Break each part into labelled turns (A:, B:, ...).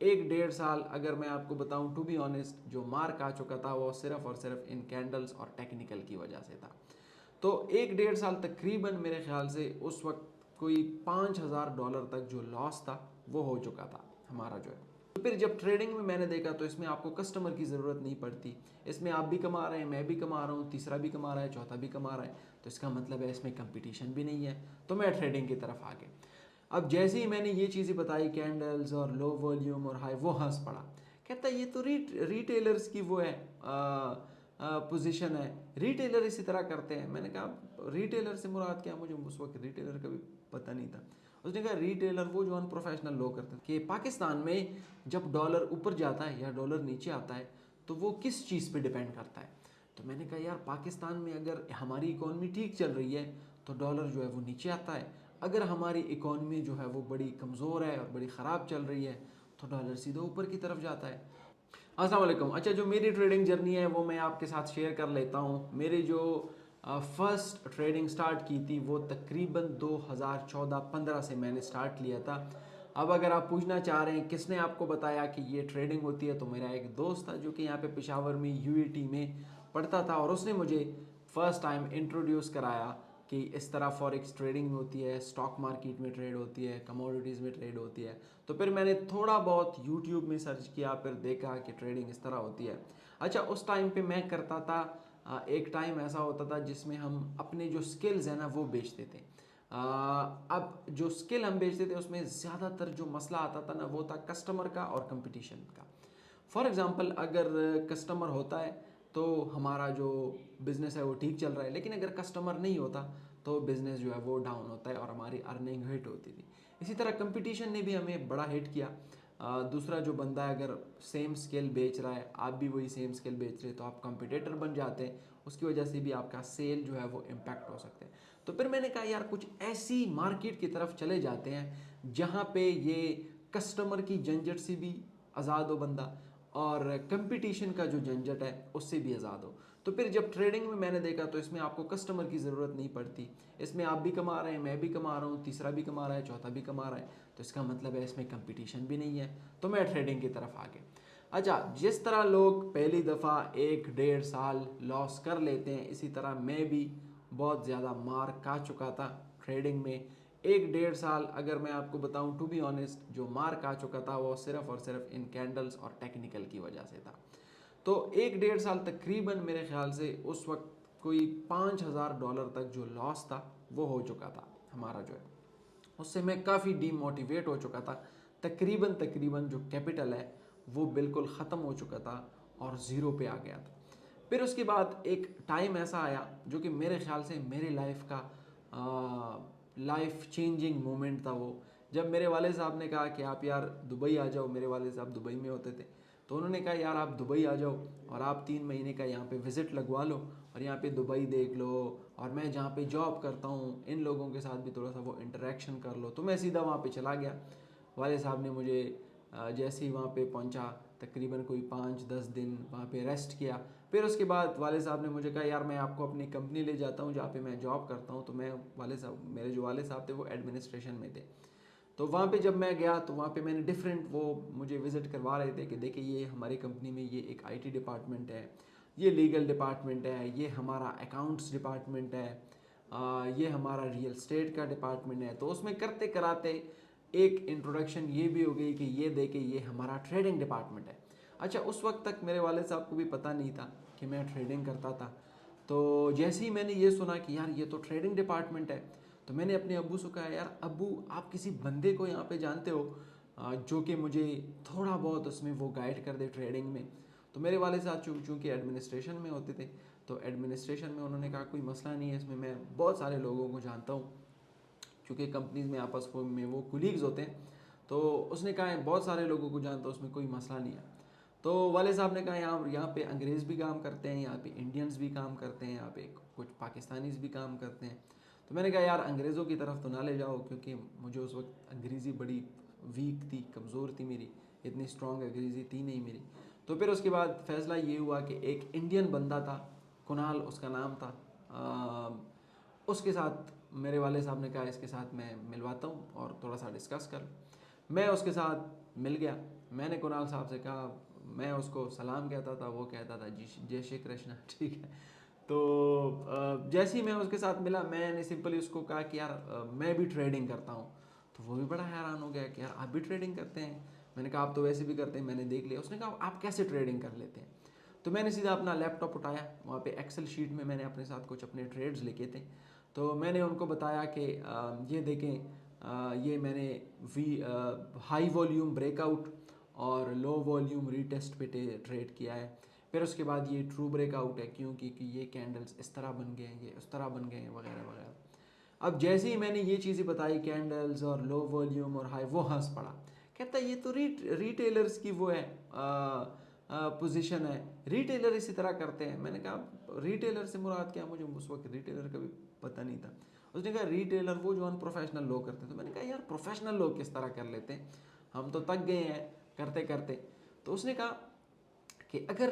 A: एक डेढ़ साल अगर मैं आपको बताऊं टू बी ऑनेस्ट, जो मार्क आ चुका था वो सिर्फ और सिर्फ इन कैंडल्स और टेक्निकल की वजह से था। तो एक डेढ़ साल तकरीबन मेरे ख्याल से उस वक्त कोई $5,000 तक जो लॉस था वो हो चुका था हमारा जो है। तो फिर जब ट्रेडिंग में मैंने देखा तो इसमें आपको कस्टमर की ज़रूरत नहीं पड़ती, इसमें आप भी कमा रहे हैं, मैं भी कमा रहा हूँ, तीसरा भी कमा रहा है, चौथा भी कमा रहा है, तो इसका मतलब है इसमें कंपटीशन भी नहीं है। तो मैं ट्रेडिंग की तरफ आ गया। अब जैसे ही मैंने ये चीज़ें बताई, कैंडल्स और लो वॉल्यूम और हाई, वो हंस पड़ा, कहता ये तो रिटेलर्स की वो है पोजीशन है, रिटेलर इसी तरह करते हैं। मैंने कहा रिटेलर से मुराद क्या, मुझे उस वक्त रिटेलर का भी पता नहीं था। उसने कहा रिटेलर वो जो अनप्रोफेशनल लोग करते हैं कि पाकिस्तान में जब डॉलर ऊपर जाता है या डॉलर नीचे आता है तो वो किस चीज़ पे डिपेंड करता है। तो मैंने कहा यार पाकिस्तान में अगर हमारी इकॉनमी ठीक चल रही है तो डॉलर जो है वो नीचे आता है, अगर हमारी इकॉनमी जो है वो बड़ी कमज़ोर है और बड़ी ख़राब चल रही है तो डॉलर सीधा ऊपर की तरफ जाता है। अस्सलाम वालेकुम। अच्छा, जो मेरी ट्रेडिंग जर्नी है वो मैं आपके साथ शेयर कर लेता हूँ। मेरी जो फर्स्ट ट्रेडिंग स्टार्ट की थी वो तकरीबन 2014-15 से मैंने स्टार्ट लिया था। अब अगर आप पूछना चाह रहे हैं किसने आपको बताया कि ये ट्रेडिंग होती है, तो मेरा एक दोस्त था जो कि यहाँ पे पेशावर में यूईटी में पढ़ता था और उसने मुझे फ़र्स्ट टाइम इंट्रोड्यूस कराया कि इस तरह फॉरेक्स ट्रेडिंग होती है, स्टॉक मार्केट में ट्रेड होती है, कमोडिटीज़ में ट्रेड होती है। तो फिर मैंने थोड़ा बहुत यूट्यूब में सर्च किया, फिर देखा कि ट्रेडिंग इस तरह होती है। अच्छा, उस टाइम पे मैं करता था, एक टाइम ऐसा होता था जिसमें हम अपने जो स्किल्स हैं ना वो बेचते थे। अब जो स्किल हम बेचते थे उसमें ज़्यादातर जो मसला आता था ना वो था कस्टमर का और कंपटीशन का। फॉर एग्ज़ाम्पल अगर कस्टमर होता है तो हमारा जो बिज़नेस है वो ठीक चल रहा है, लेकिन अगर कस्टमर नहीं होता तो बिज़नेस जो है वो डाउन होता है और हमारी अर्निंग हिट होती थी। इसी तरह कंपटीशन ने भी हमें बड़ा हिट किया। दूसरा जो बंदा है अगर सेम स्किल बेच रहा है, आप भी वही सेम स्किल बेच रहे, तो आप कंपटीटर बन जाते हैं, उसकी वजह से भी आपका सेल जो है वो इम्पैक्ट हो सकते हैं। तो फिर मैंने कहा यार कुछ ऐसी मार्केट की तरफ चले जाते हैं जहाँ पे ये कस्टमर की झंझट से भी आज़ाद हो बंदा और कंपटीशन का जो झंझट है उससे भी आज़ाद हो। तो फिर जब ट्रेडिंग में मैंने देखा तो इसमें आपको कस्टमर की ज़रूरत नहीं पड़ती, इसमें आप भी कमा रहे हैं, मैं भी कमा रहा हूँ, तीसरा भी कमा रहा है, चौथा भी कमा रहा है, तो इसका मतलब है इसमें कंपटीशन भी नहीं है। तो मैं ट्रेडिंग की तरफ आ गया। अच्छा, जिस तरह लोग पहली दफ़ा एक डेढ़ साल लॉस कर लेते हैं, इसी तरह मैं भी बहुत ज़्यादा मार खा चुका था ट्रेडिंग में। एक डेढ़ साल अगर मैं आपको बताऊं टू बी ऑनेस्ट, जो मार खा चुका था वो सिर्फ और सिर्फ इन कैंडल्स और टेक्निकल की वजह से था। तो एक डेढ़ साल तकरीबन मेरे ख्याल से उस वक्त कोई $5,000 तक जो लॉस था वो हो चुका था हमारा जो है। उससे मैं काफ़ी डीमोटिवेट हो चुका था। तकरीबन तकरीबन जो कैपिटल है वो बिल्कुल ख़त्म हो चुका था और ज़ीरो पे आ गया था। फिर उसके बाद एक टाइम ऐसा आया जो कि मेरे ख्याल से मेरी लाइफ का लाइफ चेंजिंग मोमेंट था वो, जब मेरे वाले साहब ने कहा कि आप यार दुबई आ जाओ। मेरे वाले साहब दुबई में होते थे, तो उन्होंने कहा यार आप दुबई आ जाओ और आप 3 महीने का यहाँ पे विज़िट लगवा लो और यहाँ पे दुबई देख लो, और मैं जहाँ पे जॉब करता हूँ इन लोगों के साथ भी थोड़ा सा वो इंटरेक्शन कर लो। तो मैं सीधा वहाँ पे चला गया। वाले साहब ने मुझे जैसे ही वहाँ पे पहुँचा तकरीबन कोई 5-10 दिन वहाँ पे रेस्ट किया। फिर उसके बाद वाले साहब ने मुझे कहा यार मैं आपको अपनी कंपनी ले जाता हूँ जहाँ पे मैं जॉब करता हूँ। तो मैं वाले साहब, मेरे जो वाले साहब थे वो एडमिनिस्ट्रेशन में थे, तो वहाँ पे जब मैं गया तो वहाँ पे मैंने डिफरेंट, वो मुझे विज़िट करवा रहे थे कि देखिए ये हमारी कंपनी में ये एक आईटी डिपार्टमेंट है, ये लीगल डिपार्टमेंट है, ये हमारा अकाउंट्स डिपार्टमेंट है, ये हमारा रियल स्टेट का डिपार्टमेंट है। तो उसमें करते कराते एक इंट्रोडक्शन ये भी हो गई कि ये देखे ये हमारा ट्रेडिंग डिपार्टमेंट है। अच्छा, उस वक्त तक मेरे वाले साहब को भी पता नहीं था कि मैं ट्रेडिंग करता था। तो जैसे ही मैंने ये सुना कि यार ये तो ट्रेडिंग डिपार्टमेंट है, तो मैंने अपने अब्बू से कहा यार अब्बू आप किसी बंदे को यहाँ पे जानते हो जो कि मुझे थोड़ा बहुत उसमें वो गाइड कर दे ट्रेडिंग में। तो मेरे वाले साहब चूँकि एडमिनिस्ट्रेशन में होते थे, तो एडमिनिस्ट्रेशन में उन्होंने कहा कोई मसला नहीं है, इसमें मैं बहुत सारे लोगों को जानता हूँ, क्योंकि कंपनीज में आपस में वो कुलीग्स होते हैं। तो उसने कहा है बहुत सारे लोगों को जानता हूँ, उसमें कोई मसला नहीं है। तो वाले साहब ने कहा यहाँ पे अंग्रेज़ भी काम करते हैं, यहाँ पे इंडियंस भी काम करते हैं, यहाँ पे कुछ पाकिस्तानीज भी काम करते हैं। तो मैंने कहा यार अंग्रेज़ों की तरफ तो ना ले जाओ, क्योंकि मुझे उस वक्त अंग्रेज़ी बड़ी वीक थी, कमज़ोर थी मेरी, इतनी स्ट्रॉन्ग अंग्रेज़ी थी नहीं मेरी। तो फिर उसके बाद फ़ैसला ये हुआ कि एक इंडियन बंदा था, कुणाल उसका नाम था, उसके साथ मेरे वाले साहब ने कहा इसके साथ मैं मिलवाता हूँ और थोड़ा सा डिस्कस कर। मैं उसके साथ मिल गया मैंने कुणाल साहब से कहा, मैं उसको सलाम कहता था, वो कहता था जी जय श्री कृष्ण, ठीक है। तो जैसे ही मैं उसके साथ मिला, मैंने सिंपली उसको कहा कि यार मैं भी ट्रेडिंग करता हूँ। तो वो भी बड़ा हैरान हो गया कि यार आप भी ट्रेडिंग करते हैं। मैंने कहा आप तो वैसे भी करते हैं, मैंने देख लिया। उसने कहा आप कैसे ट्रेडिंग कर लेते हैं? तो मैंने सीधा अपना लैपटॉप उठाया, वहाँ पे एक्सेल शीट में मैंने अपने साथ कुछ अपने ट्रेड्स लिखे थे। तो मैंने उनको बताया कि ये देखें, ये मैंने हाई वॉल्यूम ब्रेकआउट और लो वॉल्यूम रीटेस्ट पे ट्रेड किया है। फिर उसके बाद ये ट्रू ब्रेकआउट है, क्योंकि ये कैंडल्स इस तरह बन गए हैं, ये उस तरह बन गए हैं, वगैरह वगैरह। अब जैसे ही मैंने ये चीज़ें बताई, कैंडल्स और लो वॉल्यूम और हाई, वो हंस पड़ा। कहता ये तो रिटेलर्स की वो है, पोजीशन है, रिटेलर इसी तरह करते हैं। मैंने कहा रिटेलर से मुराद क्या? मुझे उस वक्त रिटेलर का भी पता नहीं था। उसने कहा रिटेलर वो जो अनप्रोफेशनल लोग करते हैं। तो मैंने कहा यार प्रोफेशनल लोग किस तरह कर लेते हैं, हम तो थक गए हैं करते करते। तो उसने कहा कि अगर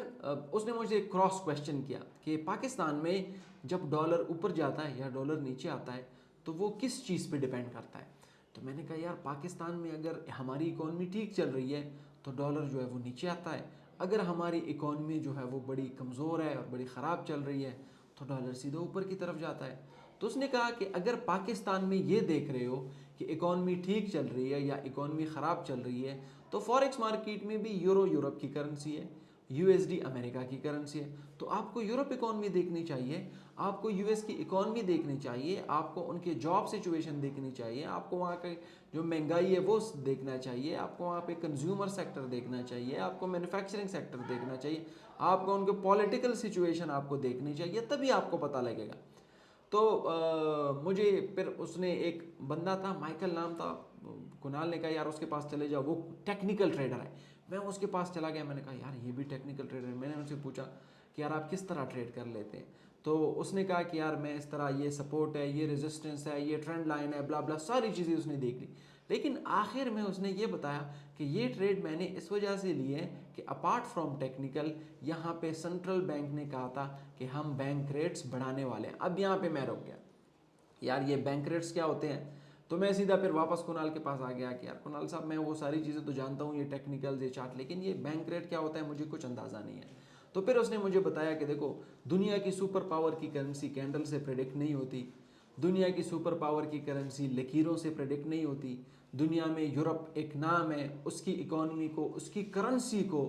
A: उसने मुझे क्रॉस क्वेश्चन किया कि पाकिस्तान में जब डॉलर ऊपर जाता है या डॉलर नीचे आता है तो वो किस चीज़ पे डिपेंड करता है। तो मैंने कहा यार पाकिस्तान में अगर हमारी इकॉनमी ठीक चल रही है तो डॉलर जो है वो नीचे आता है, अगर हमारी इकॉनमी जो है वो बड़ी कमज़ोर है और बड़ी ख़राब चल रही है तो डॉलर सीधा ऊपर की तरफ जाता है। तो उसने कहा कि अगर पाकिस्तान में ये देख रहे हो कि इकॉनमी ठीक चल रही है या इकॉनमी ख़राब चल रही है, तो फॉरेक्स मार्केट में भी यूरो यूरोप की करेंसी है, यूएसडी अमेरिका की करेंसी है। तो आपको यूरोप इकॉनमी देखनी चाहिए, आपको यूएस की इकॉनमी देखनी चाहिए, आपको उनके जॉब सिचुएशन देखनी चाहिए, आपको वहाँ का जो महंगाई है वो देखना चाहिए, आपको वहाँ पे कंज्यूमर सेक्टर देखना चाहिए, आपको मैन्युफैक्चरिंग सेक्टर देखना चाहिए, आपको उनके पॉलिटिकल सिचुएशन आपको देखनी चाहिए, तभी आपको पता लगेगा। तो मुझे फिर उसने, एक बंदा था माइकल नाम था, कुणाल ने कहा यार उसके पास चले जाओ, वो टेक्निकल ट्रेडर है। मैं उसके पास चला गया, मैंने कहा यार ये भी टेक्निकल ट्रेडर है। मैंने उनसे पूछा कि यार आप किस तरह ट्रेड कर लेते हैं? तो उसने कहा कि यार मैं इस तरह, ये सपोर्ट है, ये रेजिस्टेंस है, ये ट्रेंड लाइन है, ब्ला ब्ला सारी चीज़ें उसने देख ली। लेकिन आखिर में उसने ये बताया कि ये ट्रेड मैंने इस वजह से लिए कि अपार्ट फ्रॉम टेक्निकल, यहाँ पे सेंट्रल बैंक ने कहा था कि हम बैंक रेट्स बढ़ाने वाले हैं। अब यहाँ पे मैं रुक गया, यार ये बैंक रेट्स क्या होते हैं? तो मैं सीधा फिर वापस कुणाल के पास आ गया कि यार कुणाल साहब मैं वो सारी चीज़ें तो जानता हूँ, ये टेक्निकल ये चार्ट, लेकिन ये बैंक रेट क्या होता है मुझे कुछ अंदाज़ा नहीं है। तो फिर उसने मुझे बताया कि देखो, दुनिया की सुपर पावर की करेंसी कैंडल से प्रेडिक्ट नहीं होती, दुनिया की सुपर पावर की करेंसी लकीरों से प्रेडिक्ट नहीं होती। दुनिया में यूरोप एक नाम है, उसकी इकॉनमी को, उसकी करेंसी को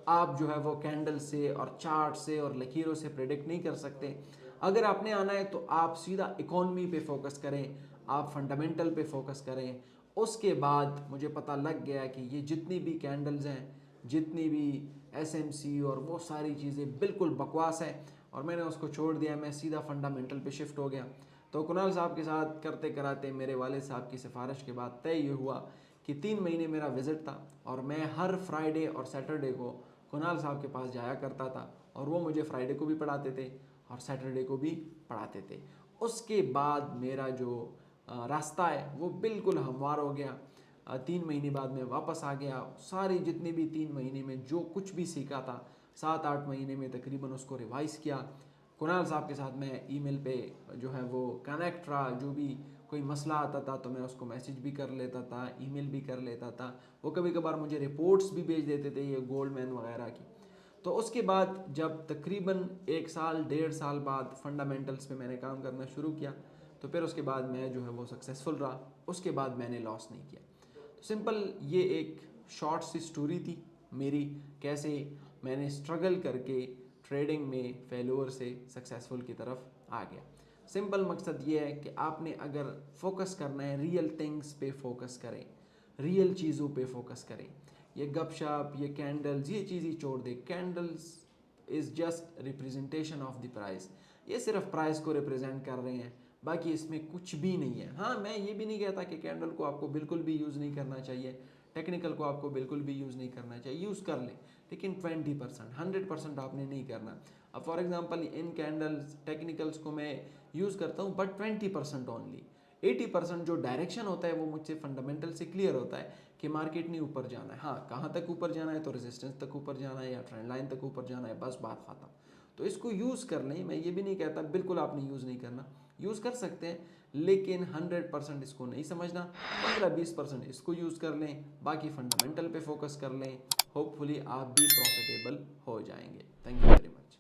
A: आप जो है वो कैंडल से और चार्ट से और लकीरों से प्रेडिक्ट नहीं कर सकते। अगर आपने आना है तो आप सीधा इकॉनमी पे फोकस करें, आप फंडामेंटल पे फोकस करें। उसके बाद मुझे पता लग गया कि ये जितनी भी कैंडल्स हैं, जितनी भी एसएमसी और वो सारी चीज़ें बिल्कुल बकवास है, और मैंने उसको छोड़ दिया, मैं सीधा फंडामेंटल पे शिफ्ट हो गया। तो कुणाल साहब के साथ करते कराते मेरे वालिद साहब की सिफारिश के बाद तय ये हुआ कि 3 महीने मेरा विज़िट था, और मैं हर फ्राइडे और सैटरडे को कुणाल साहब के पास जाया करता था, और वो मुझे फ्राइडे को भी पढ़ाते थे और सैटरडे को भी पढ़ाते थे। उसके बाद मेरा जो रास्ता है वो बिल्कुल हमवार हो गया। 3 महीने बाद मैं वापस आ गया, सारी जितनी भी 3 महीने में जो कुछ भी सीखा था, 7-8 महीने में तकरीबन उसको रिवाइज़ किया। कुणाल साहब के साथ मैं ईमेल पे जो है वो कनेक्ट रहा, जो भी कोई मसला आता था तो मैं उसको मैसेज भी कर लेता था, ईमेल भी कर लेता था। वो कभी कभार मुझे रिपोर्ट्स भी भेज देते थे, ये गोल्डमैन वगैरह की। तो उसके बाद जब तकरीबन 1 साल 1.5 साल बाद फंडामेंटल्स पे मैंने काम करना शुरू किया, तो फिर उसके बाद मैं जो है वो सक्सेसफुल रहा। उसके बाद मैंने लॉस नहीं किया। तो सिंपल ये एक शॉर्ट सी स्टोरी थी मेरी, कैसे मैंने स्ट्रगल करके ट्रेडिंग में फेल्योर से सक्सेसफुल की तरफ आ गया। सिंपल मकसद ये है कि आपने अगर फोकस करना है, रियल थिंग्स पे फोकस करें, रियल चीज़ों पे फोकस करें। ये गपशप, ये कैंडल्स, ये चीज़ ही छोड़ दे। Candles is just representation of the price, ये सिर्फ प्राइस को रिप्रेजेंट कर रहे हैं, बाकी इसमें कुछ भी नहीं है। हाँ, मैं ये भी नहीं कहता कि कैंडल को आपको बिल्कुल भी यूज़ नहीं करना चाहिए, टेक्निकल को आपको बिल्कुल भी यूज़ नहीं करना चाहिए, यूज़ कर लें, लेकिन 20%, 100% आपने नहीं करना। अब for example in candles technicals को मैं यूज़ करता हूँ बट 20% ओनली। 80% जो डायरेक्शन होता है वो मुझसे फंडामेंटल से क्लियर होता है कि मार्केट नहीं ऊपर जाना है। हाँ, कहाँ तक ऊपर जाना है, तो रेजिस्टेंस तक ऊपर जाना है या ट्रेंड लाइन तक ऊपर जाना है, बस बात खत्म। तो इसको यूज़ कर लें, मैं ये भी नहीं कहता बिल्कुल आपने यूज़ नहीं करना, यूज़ कर सकते हैं, लेकिन 100% इसको नहीं समझना, 15-20% इसको यूज़ कर लें, बाकी फंडामेंटल पे फोकस कर लें, होपफुली आप भी प्रॉफिटेबल हो जाएंगे। Thank you very much.